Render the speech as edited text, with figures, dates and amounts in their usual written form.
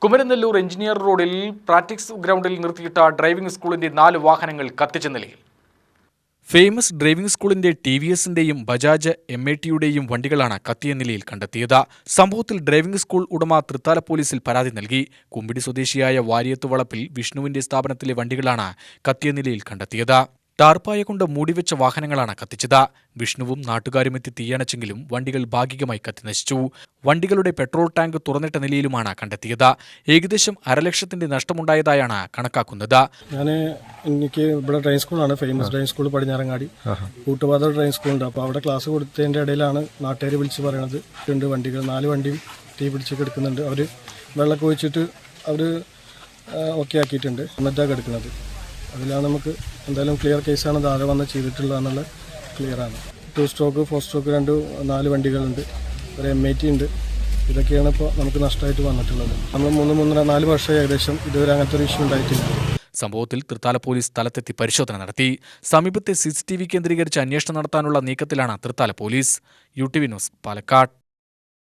Kumaranellur engineer റോഡിൽ practice ഗ്രൗണ്ടിൽ നിർത്തിയിട്ട ഡ്രൈവിംഗ് സ്കൂളിന്റെ 4 വാഹനങ്ങൾ കത്തിച്ച നിലയിൽ. ഫേമസ് ഡ്രൈവിംഗ് സ്കൂളിന്റെ ടിവിഎസിന്റെയും ബജാജ് MATയുടെയും വണ്ടികളാണ് കത്തിയ നിലയിൽ കണ്ടെത്തിയത്. സംഭവത്തിൽ ഡ്രൈവിംഗ് സ്കൂൾ ഉടമ തൃത്താല പോലീസിൽ പരാതി നൽകി. കുമ്പിടി സ്വദേശിയായ വാര്യത്ത് വളപ്പിൽ വിഷ്ണുവിന്റെ സ്ഥാപനത്തിലെ വണ്ടികളാണ് കത്തിയ നിലയിൽ കണ്ടെത്തിയത്. ടാർപ്പായ കൊണ്ട് മൂടിവെച്ച വാഹനങ്ങളാണ് കത്തിച്ചത്. വിഷ്ണുവും നാട്ടുകാരുമെത്തി തീയണച്ചെങ്കിലും വണ്ടികൾ ഭാഗികമായി കത്തിനശിച്ചു. വണ്ടികളുടെ പെട്രോൾ ടാങ്ക് തുറന്നിട്ട നിലയിലുമാണ് കണ്ടെത്തിയത്. ഏകദേശം 1.5 ലക്ഷത്തിന്റെ നഷ്ടമുണ്ടായതായാണ് കണക്കാക്കുന്നത്. എനിക്ക് ഇവിടെ ഡ്രൈവിംഗ് സ്കൂളാണ്, famous driving school Padinjarangadi Koottupatha driving സ്കൂളുണ്ട്. അപ്പോൾ അവിടെ ക്ലാസ് കൊടുത്തതിൻ്റെ ഇടയിലാണ് നാട്ടുകാർ വിളിച്ച് പറയണത് 2 വണ്ടികൾ 4 വണ്ടിയും തീ പിടിച്ച് കിടക്കുന്നുണ്ട്. അവർ വെള്ളമൊക്കെ ഒഴിച്ചിട്ട് അവർ ഓക്കെ ആക്കിയിട്ടുണ്ട്, എന്നിട്ടാണ് കിടക്കുന്നത്. അതിലാണ് നമുക്ക് എന്തായാലും ക്ലിയർ കേസാണ് താഴെ വന്ന് ചെയ്തിട്ടുള്ളതെന്നുള്ള ക്ലിയറാണ്. 2 സ്ട്രോക്ക് 4 സ്ട്രോക്ക് 4 വണ്ടികളുണ്ട്, ഒരു MAT ഉണ്ട്. ഇതൊക്കെയാണ് ഇപ്പോൾ നമുക്ക് നഷ്ടമായിട്ട് വന്നിട്ടുള്ളത്. നമ്മൾ 3-4 വർഷം ഏകദേശം ഇതുവരെ അങ്ങനത്തെ ഒരു ഇഷ്യൂ ഉണ്ടായിട്ടില്ല. സംഭവത്തിൽ തൃത്താല പോലീസ് സ്ഥലത്തെത്തി പരിശോധന നടത്തി. സമീപത്തെ CCTV കേന്ദ്രീകരിച്ച് അന്വേഷണം നടത്താനുള്ള നീക്കത്തിലാണ് Thrithala police. UTV news, Palakkad.